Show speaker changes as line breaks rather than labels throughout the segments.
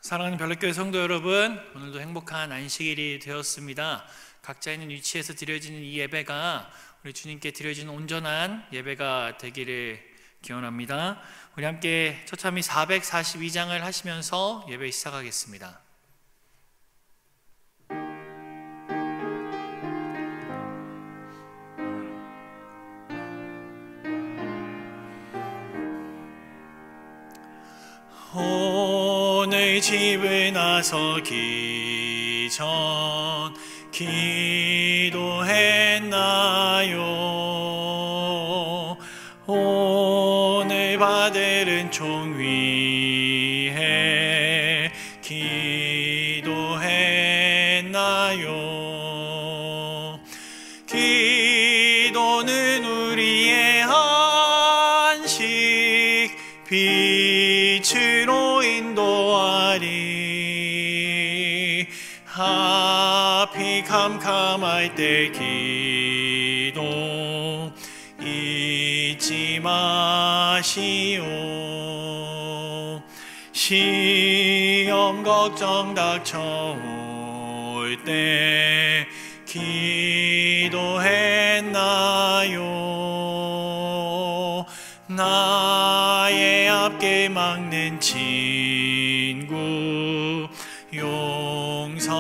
사랑하는 별내교회 성도 여러분, 오늘도 행복한 안식일이 되었습니다. 각자 있는 위치에서 드려지는 이 예배가 우리 주님께 드려지는 온전한 예배가 되기를 기원합니다. 우리 함께 처참히 442장을 하시면서 예배 시작하겠습니다. 오늘 집을 나서기 전 기도했나요? 오늘 받을 은총 위해 기도했나요? 기도는 우리의 안식, 빛으로 인도하리. 앞이 캄캄할 때 기도 잊지 마시오. 시험 걱정 닥쳐올 때 기도했나요? 나의 앞길 막는 친구 용서했나요?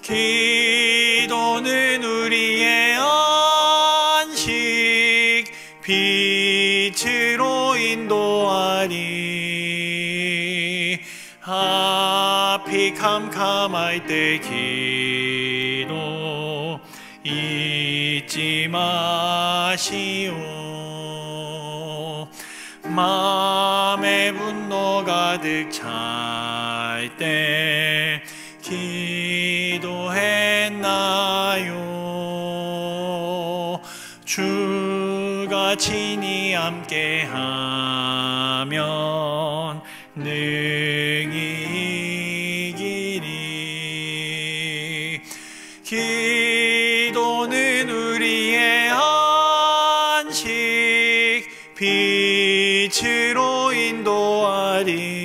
기도는 우리의 안식, 빛으로 인도하리. 앞이 캄캄할 때 기도 잊지 마시오. 마음에 분노 가득 찰 때 기도했나요? 주가 친히 함께하면 능히 이기리. 기도는 우리의 안식, 빛으로 인도하리.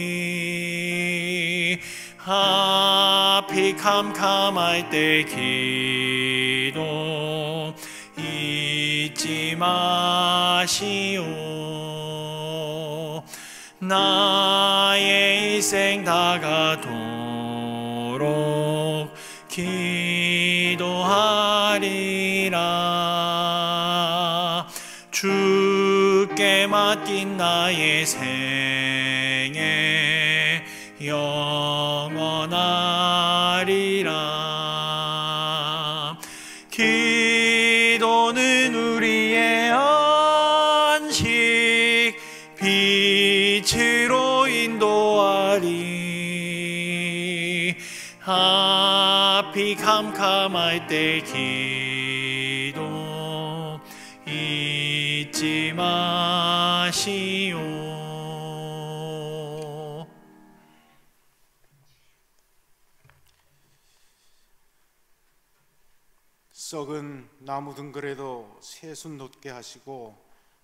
앞이 캄캄할 때 기도 잊지 마시오. 나의 일생 다가도록 기도하리라. 주께 맡긴 나의 생애 영원하리라. 기도는 우리의 안식, 빛으로 인도하리. 앞이 캄캄할 때 기도 잊지 마시오.
썩은 나무 등굴에도 새순 돋게 하시고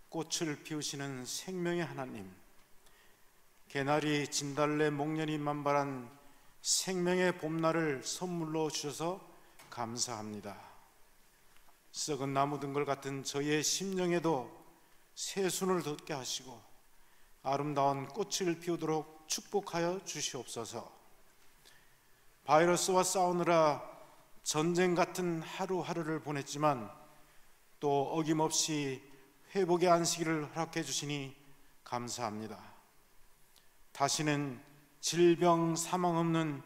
꽃을 피우시는 생명의 하나님, 개나리, 진달래, 목련이 만발한 생명의 봄날을 선물로 주셔서 감사합니다. 썩은 나무 등굴 같은 저희의 심령에도 새순을 돋게 하시고 아름다운 꽃을 피우도록 축복하여 주시옵소서. 바이러스와 싸우느라 전쟁 같은 하루하루를 보냈지만 또 어김없이 회복의 안식일을 허락해 주시니 감사합니다. 다시는 질병 사망 없는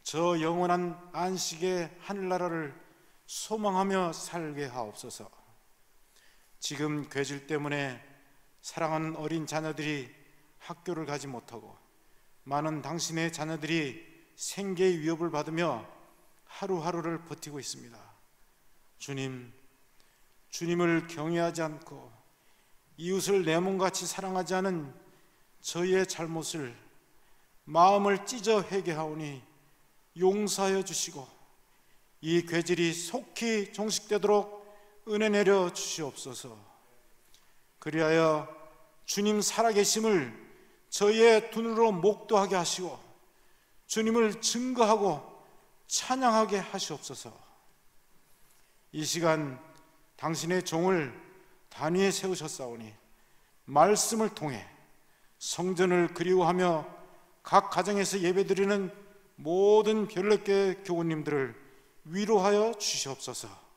저 영원한 안식의 하늘나라를 소망하며 살게 하옵소서. 지금 괴질 때문에 사랑하는 어린 자녀들이 학교를 가지 못하고 많은 당신의 자녀들이 생계의 위협을 받으며 하루하루를 버티고 있습니다. 주님, 주님을 경외하지 않고 이웃을 내 몸같이 사랑하지 않은 저희의 잘못을 마음을 찢어 회개하오니 용서하여 주시고 이 괴질이 속히 종식되도록 은혜 내려 주시옵소서. 그리하여 주님 살아계심을 저희의 눈으로 목도하게 하시고 주님을 증거하고 찬양하게 하시옵소서. 이 시간 당신의 종을 단위에 세우셨사오니 말씀을 통해 성전을 그리워하며 각 가정에서 예배드리는 모든 별내교회 교우님들을 위로하여 주시옵소서.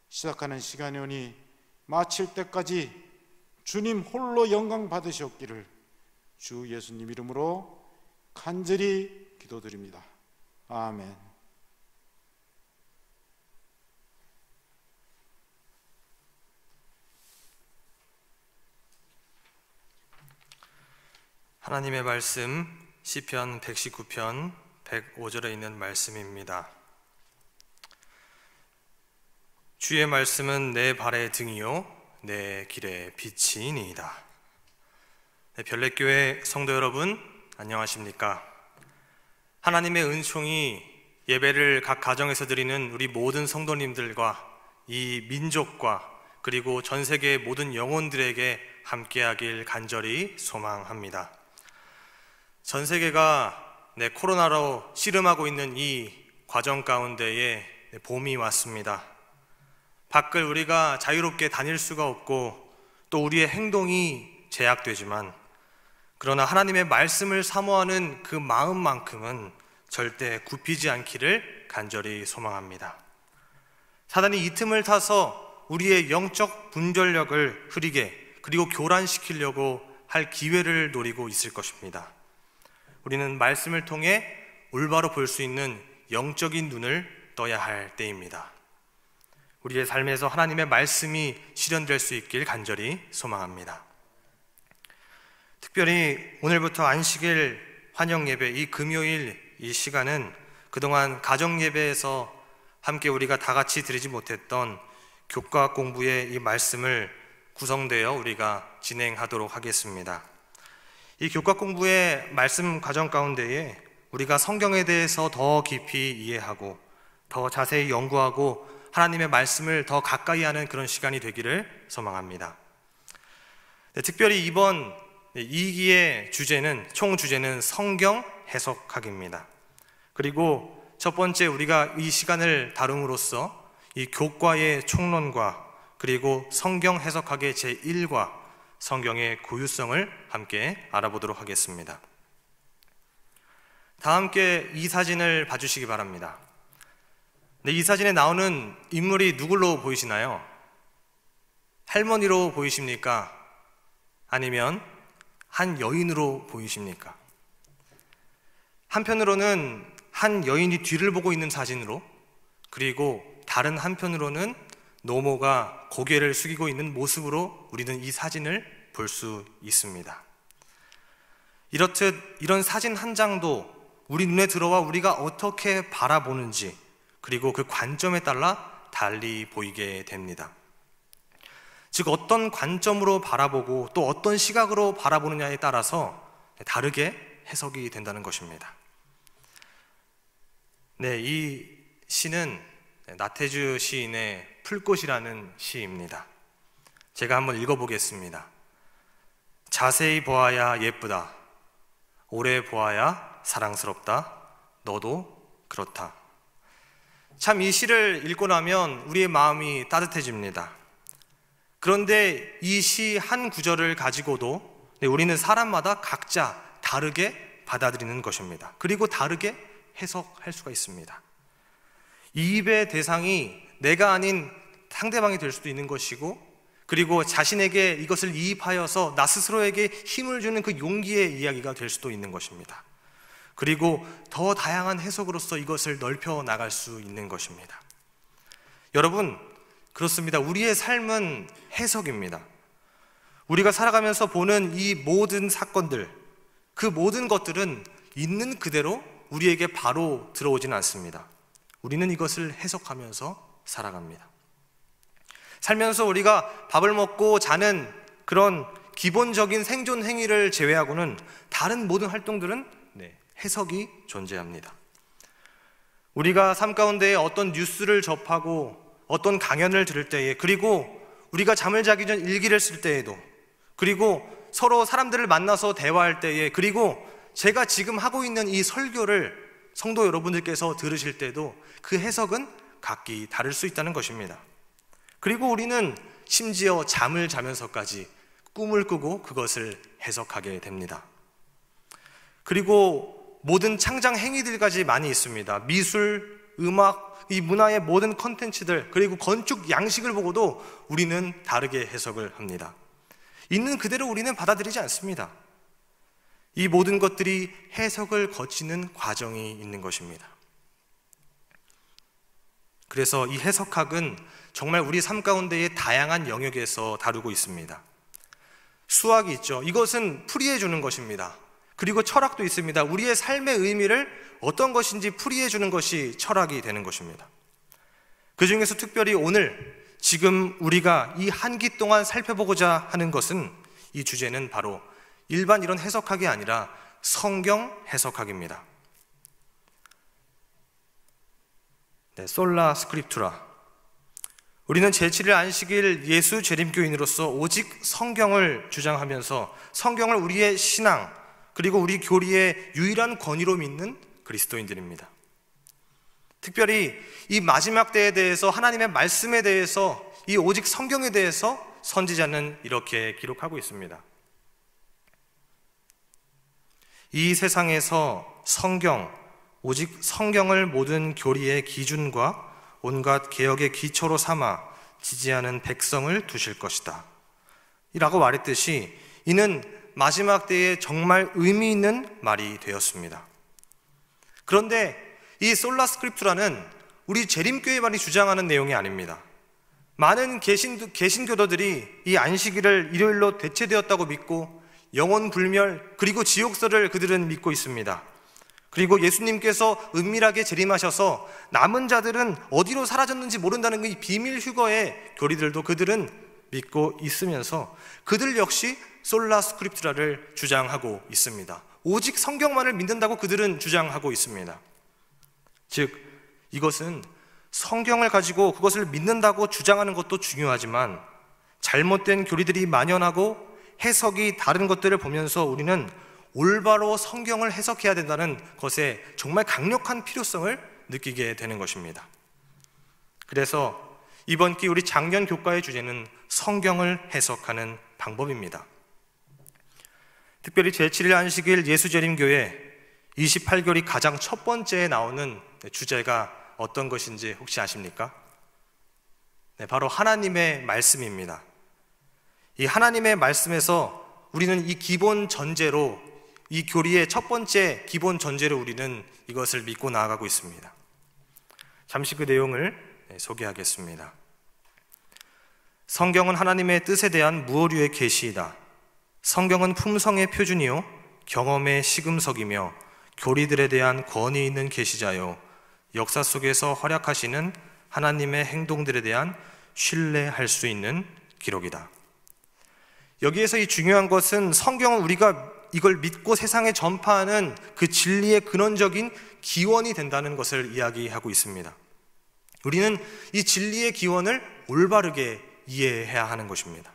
시작하는 시간이 오니 마칠 때까지 주님 홀로 영광 받으시옵기를 주 예수님 이름으로 간절히 기도드립니다. 아멘.
하나님의 말씀 시편 119편 105절에 있는 말씀입니다. 주의 말씀은 내 발의 등이요 내 길의 빛이니이다. 별내교회 성도 여러분, 안녕하십니까? 하나님의 은총이 예배를 각 가정에서 드리는 우리 모든 성도님들과 이 민족과 그리고 전 세계의 모든 영혼들에게 함께하길 간절히 소망합니다. 전 세계가 코로나로 씨름하고 있는 이 과정 가운데에 봄이 왔습니다. 밖을 우리가 자유롭게 다닐 수가 없고 또 우리의 행동이 제약되지만 그러나 하나님의 말씀을 사모하는 그 마음만큼은 절대 굽히지 않기를 간절히 소망합니다. 사단이 이 틈을 타서 우리의 영적 분별력을 흐리게 그리고 교란시키려고 할 기회를 노리고 있을 것입니다. 우리는 말씀을 통해 올바로 볼 수 있는 영적인 눈을 떠야 할 때입니다. 우리의 삶에서 하나님의 말씀이 실현될 수 있길 간절히 소망합니다. 특별히 오늘부터 안식일 환영예배 이 금요일 이 시간은 그동안 가정예배에서 함께 우리가 다 같이 드리지 못했던 교과 공부의 이 말씀을 구성되어 우리가 진행하도록 하겠습니다. 이 교과 공부의 말씀 과정 가운데에 우리가 성경에 대해서 더 깊이 이해하고 더 자세히 연구하고 하나님의 말씀을 더 가까이 하는 그런 시간이 되기를 소망합니다. 특별히 이번 2기의 주제는 총 주제는 성경 해석학입니다. 그리고 첫 번째 우리가 이 시간을 다룸으로써 이 교과의 총론과 그리고 성경 해석학의 제1과 성경의 고유성을 함께 알아보도록 하겠습니다. 다 함께 이 사진을 봐주시기 바랍니다. 이 사진에 나오는 인물이 누굴로 보이시나요? 할머니로 보이십니까? 아니면 한 여인으로 보이십니까? 한편으로는 한 여인이 뒤를 보고 있는 사진으로, 그리고 다른 한편으로는 노모가 고개를 숙이고 있는 모습으로 우리는 이 사진을 볼 수 있습니다. 이렇듯 이런 사진 한 장도 우리 눈에 들어와 우리가 어떻게 바라보는지 그리고 그 관점에 따라 달리 보이게 됩니다. 즉 어떤 관점으로 바라보고 또 어떤 시각으로 바라보느냐에 따라서 다르게 해석이 된다는 것입니다. 이 시는 나태주 시인의 풀꽃이라는 시입니다. 제가 한번 읽어보겠습니다. 자세히 보아야 예쁘다. 오래 보아야 사랑스럽다. 너도 그렇다. 참 이 시를 읽고 나면 우리의 마음이 따뜻해집니다. 그런데 이 시 한 구절을 가지고도 우리는 사람마다 각자 다르게 받아들이는 것입니다. 그리고 다르게 해석할 수가 있습니다. 이입의 대상이 내가 아닌 상대방이 될 수도 있는 것이고, 그리고 자신에게 이것을 이입하여서 나 스스로에게 힘을 주는 그 용기의 이야기가 될 수도 있는 것입니다. 그리고 더 다양한 해석으로서 이것을 넓혀 나갈 수 있는 것입니다. 여러분, 그렇습니다. 우리의 삶은 해석입니다. 우리가 살아가면서 보는 이 모든 사건들, 그 모든 것들은 있는 그대로 우리에게 바로 들어오지는 않습니다. 우리는 이것을 해석하면서 살아갑니다. 살면서 우리가 밥을 먹고 자는 그런 기본적인 생존 행위를 제외하고는 다른 모든 활동들은 해석이 존재합니다. 우리가 삶 가운데 어떤 뉴스를 접하고 어떤 강연을 들을 때에, 그리고 우리가 잠을 자기 전 일기를 쓸 때에도, 그리고 서로 사람들을 만나서 대화할 때에, 그리고 제가 지금 하고 있는 이 설교를 성도 여러분들께서 들으실 때도 그 해석은 각기 다를 수 있다는 것입니다. 그리고 우리는 심지어 잠을 자면서까지 꿈을 꾸고 그것을 해석하게 됩니다. 그리고 모든 창작 행위들까지 많이 있습니다. 미술, 음악, 이 문화의 모든 컨텐츠들, 그리고 건축 양식을 보고도 우리는 다르게 해석을 합니다. 있는 그대로 우리는 받아들이지 않습니다. 이 모든 것들이 해석을 거치는 과정이 있는 것입니다. 그래서 이 해석학은 정말 우리 삶 가운데의 다양한 영역에서 다루고 있습니다. 수학이 있죠. 이것은 풀이해 주는 것입니다. 그리고 철학도 있습니다. 우리의 삶의 의미를 어떤 것인지 풀이해 주는 것이 철학이 되는 것입니다. 그 중에서 특별히 오늘 지금 우리가 이 한 기 동안 살펴보고자 하는 것은, 이 주제는 바로 일반 이런 해석학이 아니라 성경 해석학입니다. 솔라 스크립투라. 우리는 제7일 안식일 예수 재림교인으로서 오직 성경을 주장하면서 성경을 우리의 신앙, 그리고 우리 교리의 유일한 권위로 믿는 그리스도인들입니다. 특별히 이 마지막 때에 대해서, 하나님의 말씀에 대해서, 이 오직 성경에 대해서 선지자는 이렇게 기록하고 있습니다. 이 세상에서 성경, 오직 성경을 모든 교리의 기준과 온갖 개혁의 기초로 삼아 지지하는 백성을 두실 것이다 이라고 말했듯이, 이는 마지막 때에 정말 의미 있는 말이 되었습니다. 그런데 이 솔라 스크립투라는 우리 재림교회만이 주장하는 내용이 아닙니다. 많은 개신교도들이 이 안식일을 일요일로 대체되었다고 믿고 영원 불멸, 그리고 지옥설을 그들은 믿고 있습니다. 그리고 예수님께서 은밀하게 재림하셔서 남은 자들은 어디로 사라졌는지 모른다는 이 비밀 휴거의 교리들도 그들은 믿고 있으면서 그들 역시 솔라 스크립투라를 주장하고 있습니다. 오직 성경만을 믿는다고 그들은 주장하고 있습니다. 즉, 이것은 성경을 가지고 그것을 믿는다고 주장하는 것도 중요하지만 잘못된 교리들이 만연하고 해석이 다른 것들을 보면서 우리는 올바로 성경을 해석해야 된다는 것에 정말 강력한 필요성을 느끼게 되는 것입니다. 그래서 이번 기 우리 작년 교과의 주제는 성경을 해석하는 방법입니다. 특별히 제7일 안식일 예수재림교회 28교리 가장 첫 번째에 나오는 주제가 어떤 것인지 혹시 아십니까? 바로 하나님의 말씀입니다. 이 하나님의 말씀에서 우리는 이 기본 전제로, 이 교리의 첫 번째 기본 전제로 우리는 이것을 믿고 나아가고 있습니다. 잠시 그 내용을 소개하겠습니다. 성경은 하나님의 뜻에 대한 무오류의 계시이다. 성경은 품성의 표준이요 경험의 시금석이며 교리들에 대한 권위 있는 계시자요 역사 속에서 활약하시는 하나님의 행동들에 대한 신뢰할 수 있는 기록이다. 여기에서 이 중요한 것은 성경은 우리가 이걸 믿고 세상에 전파하는 그 진리의 근원적인 기원이 된다는 것을 이야기하고 있습니다. 우리는 이 진리의 기원을 올바르게 이해해야 하는 것입니다.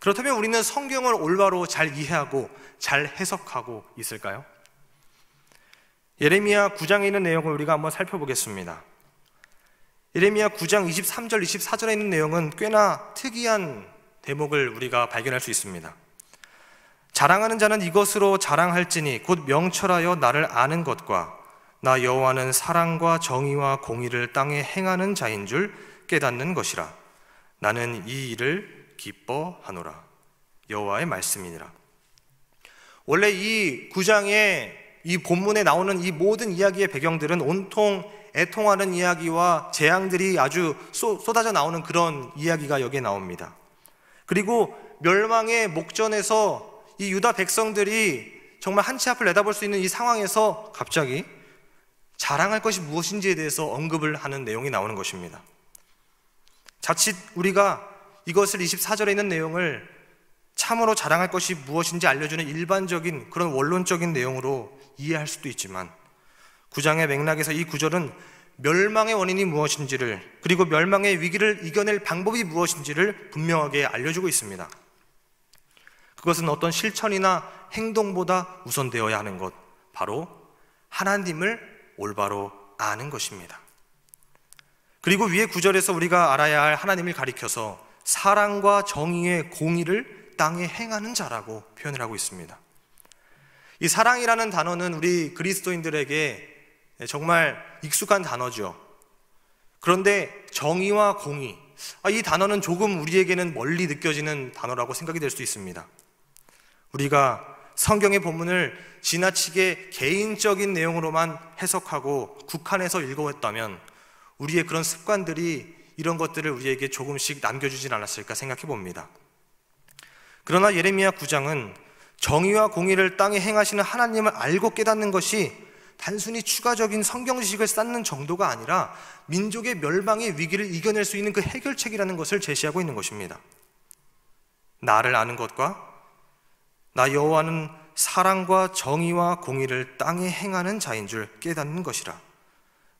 그렇다면 우리는 성경을 올바로 잘 이해하고 잘 해석하고 있을까요? 예레미야 9장에 있는 내용을 우리가 한번 살펴보겠습니다. 예레미야 9장 23절, 24절에 있는 내용은 꽤나 특이한 대목을 우리가 발견할 수 있습니다. 자랑하는 자는 이것으로 자랑할지니 곧 명철하여 나를 아는 것과 나 여호와는 사랑과 정의와 공의를 땅에 행하는 자인 줄 깨닫는 것이라. 나는 이 일을 기뻐하노라. 여호와의 말씀이니라. 원래 이 9장의 이 본문에 나오는 이 모든 이야기의 배경들은 온통 애통하는 이야기와 재앙들이 아주 쏟아져 나오는 그런 이야기가 여기에 나옵니다. 그리고 멸망의 목전에서 이 유다 백성들이 정말 한치 앞을 내다볼 수 있는 이 상황에서 갑자기 자랑할 것이 무엇인지에 대해서 언급을 하는 내용이 나오는 것입니다. 자칫 우리가 이것을 24절에 있는 내용을 참으로 자랑할 것이 무엇인지 알려주는 일반적인 그런 원론적인 내용으로 이해할 수도 있지만 9장의 맥락에서 이 구절은 멸망의 원인이 무엇인지를, 그리고 멸망의 위기를 이겨낼 방법이 무엇인지를 분명하게 알려주고 있습니다. 그것은 어떤 실천이나 행동보다 우선되어야 하는 것, 바로 하나님을 올바로 아는 것입니다. 그리고 위의 구절에서 우리가 알아야 할 하나님을 가리켜서 사랑과 정의의 공의를 땅에 행하는 자라고 표현을 하고 있습니다. 이 사랑이라는 단어는 우리 그리스도인들에게 정말 익숙한 단어죠. 그런데 정의와 공의, 이 단어는 조금 우리에게는 멀리 느껴지는 단어라고 생각이 될 수 있습니다. 우리가 성경의 본문을 지나치게 개인적인 내용으로만 해석하고 국한해서 읽어왔다면 우리의 그런 습관들이 이런 것들을 우리에게 조금씩 남겨주진 않았을까 생각해 봅니다. 그러나 예레미야 9장은 정의와 공의를 땅에 행하시는 하나님을 알고 깨닫는 것이 단순히 추가적인 성경 지식을 쌓는 정도가 아니라 민족의 멸망의 위기를 이겨낼 수 있는 그 해결책이라는 것을 제시하고 있는 것입니다. 나를 아는 것과 나 여호와는 사랑과 정의와 공의를 땅에 행하는 자인 줄 깨닫는 것이라.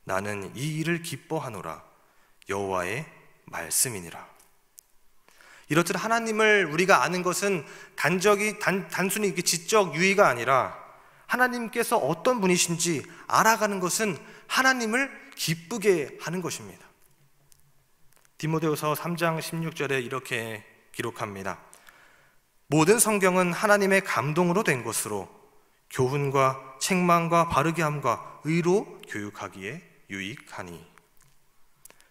나는 이 일을 기뻐하노라. 여호와의 말씀이니라. 이렇듯 하나님을 우리가 아는 것은 단순히 지적 유의가 아니라 하나님께서 어떤 분이신지 알아가는 것은 하나님을 기쁘게 하는 것입니다. 디모데후서 3장 16절에 이렇게 기록합니다. 모든 성경은 하나님의 감동으로 된 것으로 교훈과 책망과 바르게 함과 의로 교육하기에 유익하니.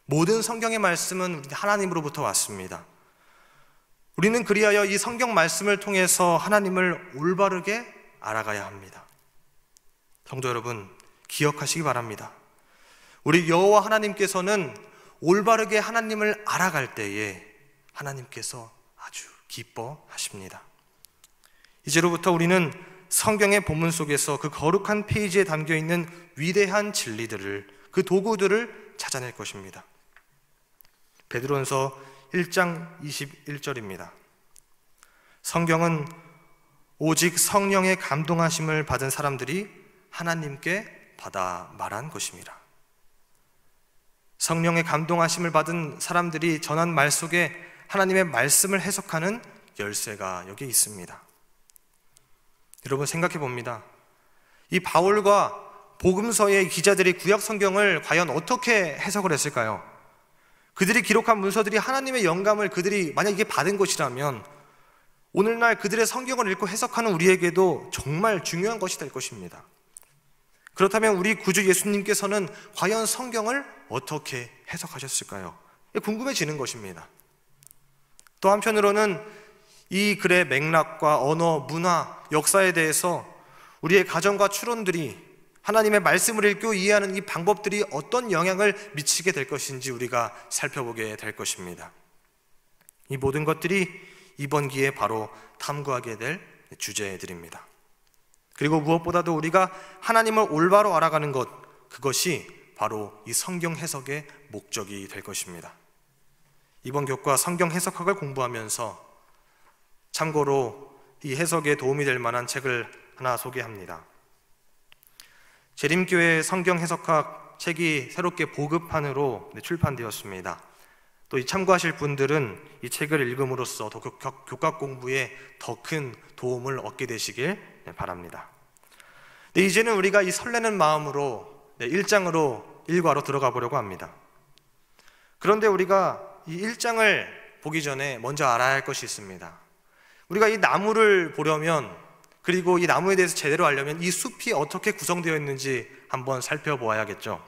모든 성경의 말씀은 하나님으로부터 왔습니다. 우리는 그리하여 이 성경 말씀을 통해서 하나님을 올바르게 알아가야 합니다. 성도 여러분, 기억하시기 바랍니다. 우리 여호와 하나님께서는 올바르게 하나님을 알아갈 때에 하나님께서 아주 기뻐하십니다. 이제로부터 우리는 성경의 본문 속에서 그 거룩한 페이지에 담겨있는 위대한 진리들을, 그 도구들을 찾아낼 것입니다. 베드로전서 1장 21절입니다. 성경은 오직 성령의 감동하심을 받은 사람들이 하나님께 받아 말한 것입니다. 성령의 감동하심을 받은 사람들이 전한 말 속에 하나님의 말씀을 해석하는 열쇠가 여기 있습니다. 여러분 생각해 봅니다. 이 바울과 복음서의 기자들이 구약 성경을 과연 어떻게 해석을 했을까요? 그들이 기록한 문서들이 하나님의 영감을 그들이 만약 이게 받은 것이라면 오늘날 그들의 성경을 읽고 해석하는 우리에게도 정말 중요한 것이 될 것입니다. 그렇다면 우리 구주 예수님께서는 과연 성경을 어떻게 해석하셨을까요? 궁금해지는 것입니다. 또 한편으로는 이 글의 맥락과 언어, 문화, 역사에 대해서 우리의 가정과 추론들이 하나님의 말씀을 읽고 이해하는 이 방법들이 어떤 영향을 미치게 될 것인지 우리가 살펴보게 될 것입니다. 이 모든 것들이 이번 기회에 바로 탐구하게 될 주제들입니다. 그리고 무엇보다도 우리가 하나님을 올바로 알아가는 것, 그것이 바로 이 성경 해석의 목적이 될 것입니다. 이번 교과 성경 해석학을 공부하면서 참고로 이 해석에 도움이 될 만한 책을 하나 소개합니다. 재림교회 성경 해석학 책이 새롭게 보급판으로 출판되었습니다. 또 이 참고하실 분들은 이 책을 읽음으로써 더 교과 공부에 더 큰 도움을 얻게 되시길 바랍니다. 이제는 우리가 이 설레는 마음으로 1장으로 일과로 들어가 보려고 합니다. 그런데 우리가 이 1장을 보기 전에 먼저 알아야 할 것이 있습니다. 우리가 이 나무를 보려면, 그리고 이 나무에 대해서 제대로 알려면 이 숲이 어떻게 구성되어 있는지 한번 살펴보아야겠죠.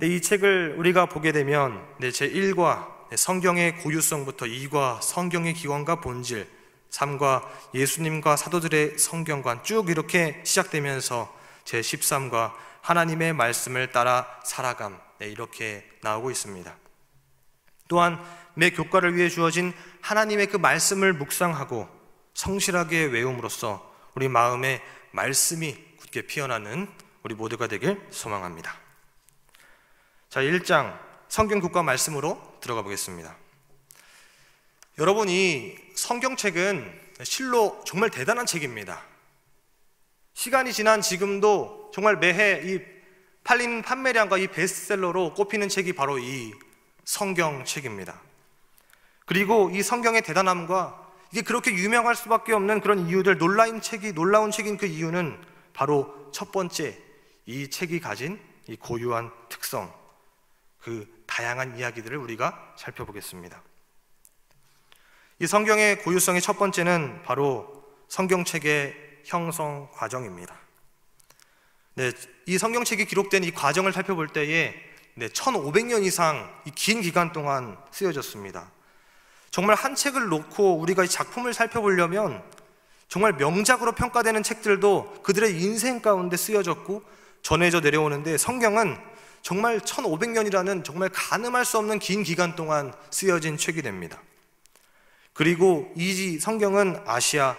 이 책을 우리가 보게 되면 제1과 성경의 고유성부터 2과 성경의 기원과 본질, 3과 예수님과 사도들의 성경관 쭉 이렇게 시작되면서 제13과 하나님의 말씀을 따라 살아감, 이렇게 나오고 있습니다. 또한 매 교과를 위해 주어진 하나님의 그 말씀을 묵상하고 성실하게 외움으로써 우리 마음에 말씀이 굳게 피어나는 우리 모두가 되길 소망합니다. 자, 1장 성경 교과 말씀으로 들어가 보겠습니다. 여러분, 이 성경책은 실로 정말 대단한 책입니다. 시간이 지난 지금도 정말 매해 이 팔린 판매량과 이 베스트셀러로 꼽히는 책이 바로 이 성경책입니다. 그리고 이 성경의 대단함과 이게 그렇게 유명할 수밖에 없는 그런 이유들, 놀라운 책인 그 이유는 바로 첫 번째, 이 책이 가진 이 고유한 특성, 그 다양한 이야기들을 우리가 살펴보겠습니다. 이 성경의 고유성의 첫 번째는 바로 성경책의 형성 과정입니다. 이 성경책이 기록된 이 과정을 살펴볼 때에 1500년 이상 이 긴 기간 동안 쓰여졌습니다. 정말 한 책을 놓고 우리가 이 작품을 살펴보려면 정말 명작으로 평가되는 책들도 그들의 인생 가운데 쓰여졌고 전해져 내려오는데, 성경은 정말 1500년이라는 정말 가늠할 수 없는 긴 기간 동안 쓰여진 책이 됩니다. 그리고 이 성경은 아시아,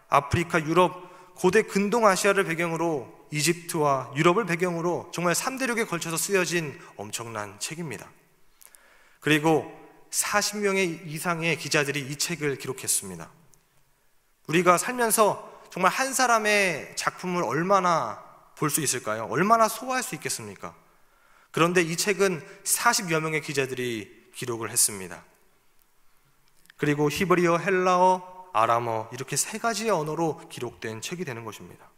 아프리카, 유럽, 고대 근동아시아를 배경으로 이집트와 유럽을 배경으로 정말 3대륙에 걸쳐서 쓰여진 엄청난 책입니다. 그리고 40명의 이상의 기자들이 이 책을 기록했습니다. 우리가 살면서 정말 한 사람의 작품을 얼마나 볼 수 있을까요? 얼마나 소화할 수 있겠습니까? 그런데 이 책은 40여 명의 기자들이 기록을 했습니다. 그리고 히브리어, 헬라어, 아람어 이렇게 세 가지의 언어로 기록된 책이 되는 것입니다.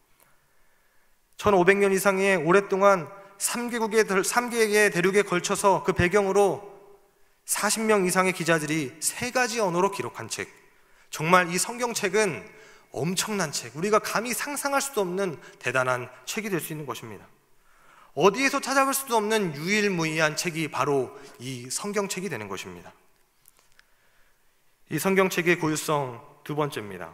1500년 이상의 오랫동안 3개의 대륙에 걸쳐서 그 배경으로 40명 이상의 기자들이 세 가지 언어로 기록한 책. 정말 이 성경책은 엄청난 책, 우리가 감히 상상할 수도 없는 대단한 책이 될 수 있는 것입니다. 어디에서 찾아볼 수도 없는 유일무이한 책이 바로 이 성경책이 되는 것입니다. 이 성경책의 고유성 두 번째입니다.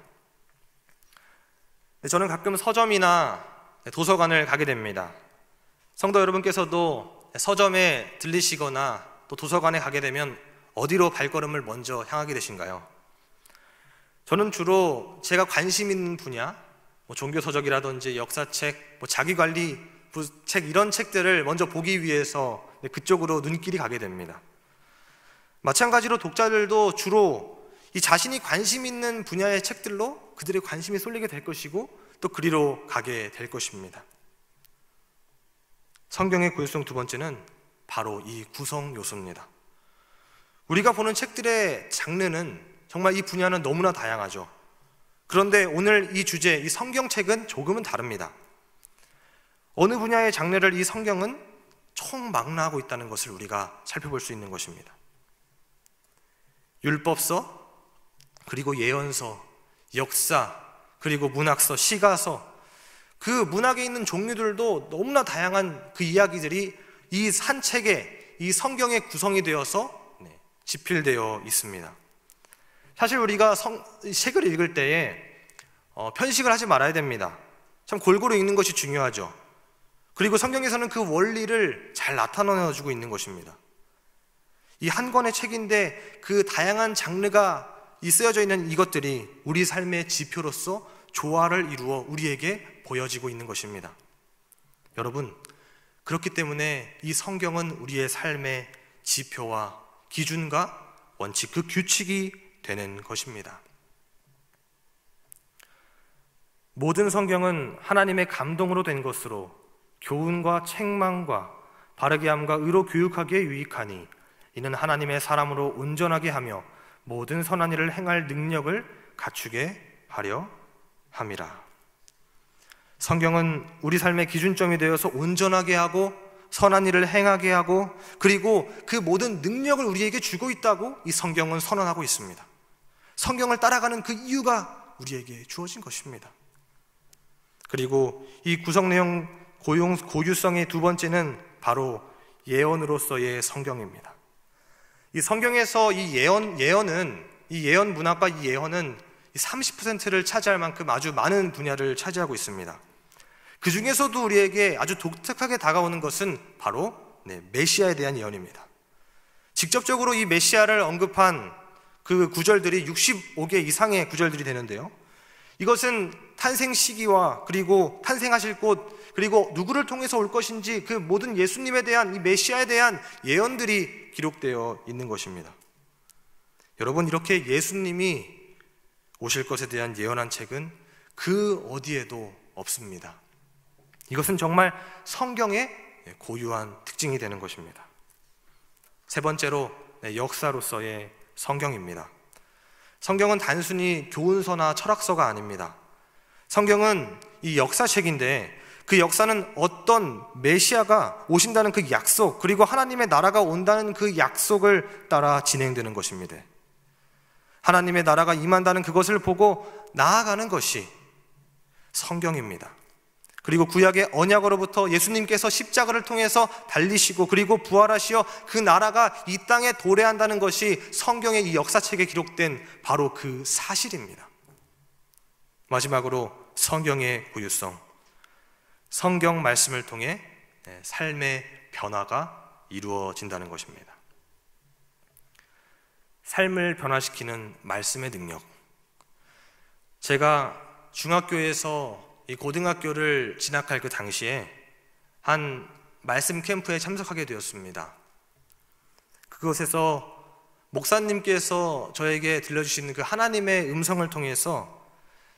저는 가끔 서점이나 도서관을 가게 됩니다. 성도 여러분께서도 서점에 들리시거나 또 도서관에 가게 되면 어디로 발걸음을 먼저 향하게 되신가요? 저는 주로 제가 관심 있는 분야, 종교서적이라든지 역사책, 자기관리 책, 이런 책들을 먼저 보기 위해서 그쪽으로 눈길이 가게 됩니다. 마찬가지로 독자들도 주로 이 자신이 관심 있는 분야의 책들로 그들의 관심이 쏠리게 될 것이고 또 그리로 가게 될 것입니다. 성경의 고유성 두 번째는 바로 이 구성 요소입니다. 우리가 보는 책들의 장르는 정말 이 분야는 너무나 다양하죠. 그런데 오늘 이 주제, 이 성경책은 조금은 다릅니다. 어느 분야의 장르를 이 성경은 총망라하고 있다는 것을 우리가 살펴볼 수 있는 것입니다. 율법서, 그리고 예언서, 역사, 그리고 문학서, 시가서, 그 문학에 있는 종류들도 너무나 다양한 그 이야기들이 이 한 책에, 이 성경에 구성이 되어서 집필되어 있습니다. 사실 우리가 책을 읽을 때에 편식을 하지 말아야 됩니다. 참 골고루 읽는 것이 중요하죠. 그리고 성경에서는 그 원리를 잘 나타내주고 있는 것입니다. 이 한 권의 책인데 그 다양한 장르가 쓰여져 있는 이것들이 우리 삶의 지표로서 조화를 이루어 우리에게 보여지고 있는 것입니다. 여러분, 그렇기 때문에 이 성경은 우리의 삶의 지표와 기준과 원칙, 그 규칙이 되는 것입니다. 모든 성경은 하나님의 감동으로 된 것으로 교훈과 책망과 바르게 함과 의로 교육하기에 유익하니 이는 하나님의 사람으로 온전하게 하며 모든 선한 일을 행할 능력을 갖추게 하려 함이라. 성경은 우리 삶의 기준점이 되어서 온전하게 하고 선한 일을 행하게 하고 그리고 그 모든 능력을 우리에게 주고 있다고 이 성경은 선언하고 있습니다. 성경을 따라가는 그 이유가 우리에게 주어진 것입니다. 그리고 이 구성 내용 고유성의 두 번째는 바로 예언으로서의 성경입니다. 이 성경에서 이 예언 문학과 이 예언은 30%를 차지할 만큼 아주 많은 분야를 차지하고 있습니다. 그 중에서도 우리에게 아주 독특하게 다가오는 것은 바로 메시아에 대한 예언입니다. 직접적으로 이 메시아를 언급한 그 구절들이 65개 이상의 구절들이 되는데요. 이것은 탄생 시기와 그리고 탄생하실 곳 그리고 누구를 통해서 올 것인지 그 모든 예수님에 대한 이 메시아에 대한 예언들이 기록되어 있는 것입니다. 여러분, 이렇게 예수님이 오실 것에 대한 예언한 책은 그 어디에도 없습니다. 이것은 정말 성경의 고유한 특징이 되는 것입니다. 세 번째로 역사로서의 성경입니다. 성경은 단순히 교훈서나 철학서가 아닙니다. 성경은 이 역사책인데 그 역사는 어떤 메시아가 오신다는 그 약속 그리고 하나님의 나라가 온다는 그 약속을 따라 진행되는 것입니다. 하나님의 나라가 임한다는 그것을 보고 나아가는 것이 성경입니다. 그리고 구약의 언약으로부터 예수님께서 십자가를 통해서 달리시고 그리고 부활하시어 그 나라가 이 땅에 도래한다는 것이 성경의 이 역사책에 기록된 바로 그 사실입니다. 마지막으로 성경의 고유성. 성경 말씀을 통해 삶의 변화가 이루어진다는 것입니다. 삶을 변화시키는 말씀의 능력. 제가 중학교에서 이 고등학교를 진학할 그 당시에 한 말씀 캠프에 참석하게 되었습니다. 그곳에서 목사님께서 저에게 들려주시는 그 하나님의 음성을 통해서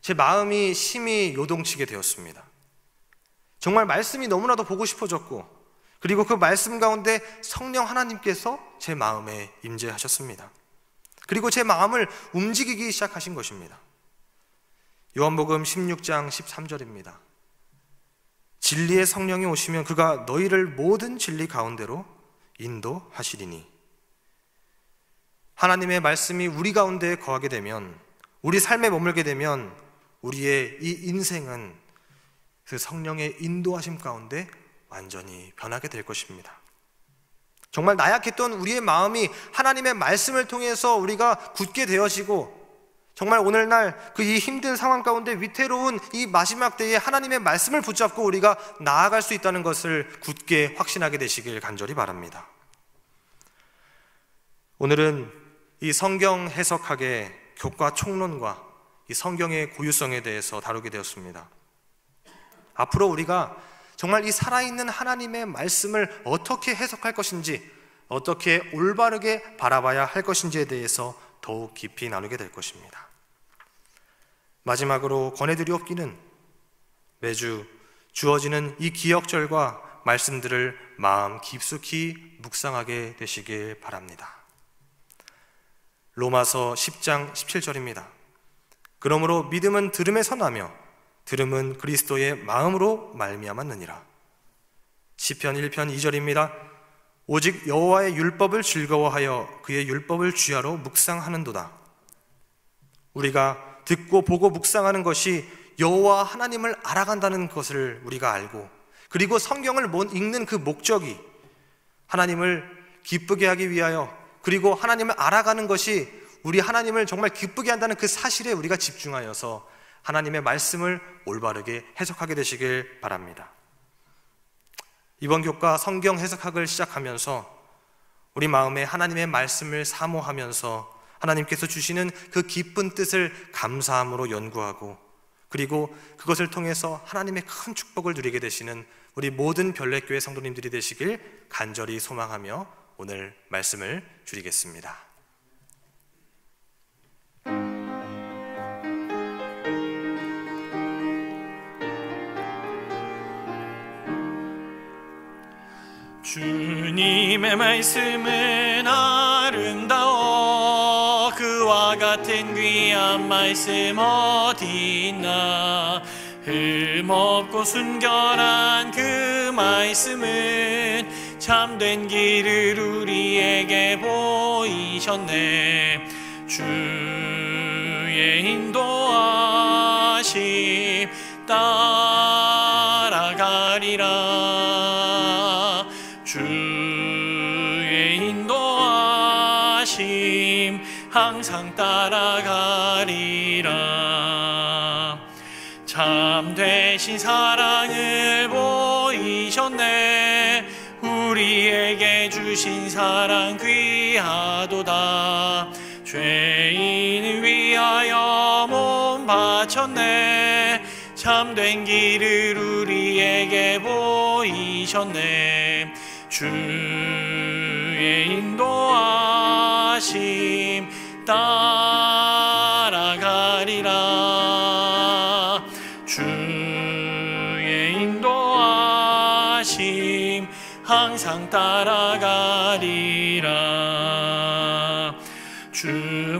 제 마음이 심히 요동치게 되었습니다. 정말 말씀이 너무나도 보고 싶어졌고 그리고 그 말씀 가운데 성령 하나님께서 제 마음에 임재하셨습니다. 그리고 제 마음을 움직이기 시작하신 것입니다. 요한복음 16장 13절입니다. 진리의 성령이 오시면 그가 너희를 모든 진리 가운데로 인도하시리니. 하나님의 말씀이 우리 가운데 거하게 되면, 우리 삶에 머물게 되면 우리의 이 인생은 그 성령의 인도하심 가운데 완전히 변하게 될 것입니다. 정말 나약했던 우리의 마음이 하나님의 말씀을 통해서 우리가 굳게 되어지고, 정말 오늘날 그 이 힘든 상황 가운데 위태로운 이 마지막 때에 하나님의 말씀을 붙잡고 우리가 나아갈 수 있다는 것을 굳게 확신하게 되시길 간절히 바랍니다. 오늘은 이 성경 해석학의 교과 총론과 이 성경의 고유성에 대해서 다루게 되었습니다. 앞으로 우리가 정말 이 살아있는 하나님의 말씀을 어떻게 해석할 것인지, 어떻게 올바르게 바라봐야 할 것인지에 대해서 더욱 깊이 나누게 될 것입니다. 마지막으로 권해드리옵기는 매주 주어지는 이 기억절과 말씀들을 마음 깊숙이 묵상하게 되시길 바랍니다. 로마서 10장 17절입니다. 그러므로 믿음은 들음에서 나며 들음은 그리스도의 마음으로 말미암았느니라. 시편 1편 2절입니다. 오직 여호와의 율법을 즐거워하여 그의 율법을 주야로 묵상하는도다. 우리가 듣고 보고 묵상하는 것이 여호와 하나님을 알아간다는 것을 우리가 알고, 그리고 성경을 읽는 그 목적이 하나님을 기쁘게 하기 위하여, 그리고 하나님을 알아가는 것이 우리 하나님을 정말 기쁘게 한다는 그 사실에 우리가 집중하여서 하나님의 말씀을 올바르게 해석하게 되시길 바랍니다. 이번 교과 성경 해석학을 시작하면서 우리 마음에 하나님의 말씀을 사모하면서 하나님께서 주시는 그 기쁜 뜻을 감사함으로 연구하고, 그리고 그것을 통해서 하나님의 큰 축복을 누리게 되시는 우리 모든 별내교회 성도님들이 되시길 간절히 소망하며 오늘 말씀을 줄이겠습니다.
주님의 말씀은 아름다워 그와 같은 귀한 말씀 어디 있나. 흠없고 순결한 그 말씀은 참된 길을 우리에게 보이셨네. 주의 인도하심 따라가리라. 주의 인도하심 항상 따라가리라. 참되신 사랑을 보이셨네. 우리에게 주신 사랑 귀하도다. 죄인을 위하여 몸 바쳤네. 참된 길을 우리에게 보이셨네. 주의 인도하심 따라가리라. 주의 인도하심 항상 따라가리라. 주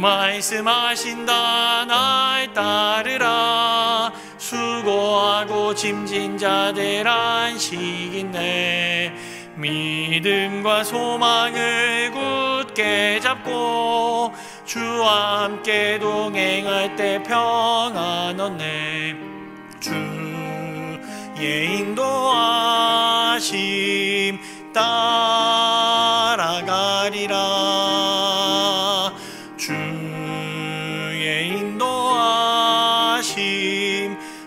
말씀하신다 날 따르라. 수고하고 짐진 자들 안식이네. 믿음과 소망을 굳게 잡고 주와 함께 동행할 때 평안 얻네. 주의 인도하심 따라가리라. 주의 인도하심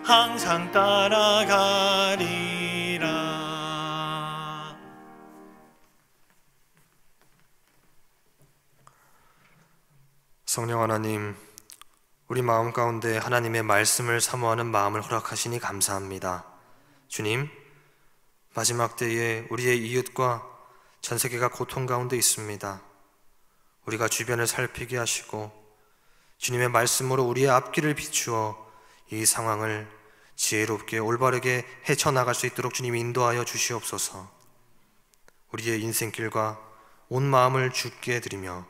항상 따라가리라.
성령 하나님, 우리 마음 가운데 하나님의 말씀을 사모하는 마음을 허락하시니 감사합니다. 주님, 마지막 때에 우리의 이웃과 전 세계가 고통 가운데 있습니다. 우리가 주변을 살피게 하시고 주님의 말씀으로 우리의 앞길을 비추어 이 상황을 지혜롭게 올바르게 헤쳐나갈 수 있도록 주님 인도하여 주시옵소서. 우리의 인생길과 온 마음을 주께 드리며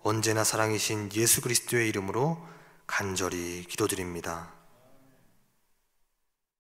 언제나 사랑이신 예수 그리스도의 이름으로 간절히 기도드립니다.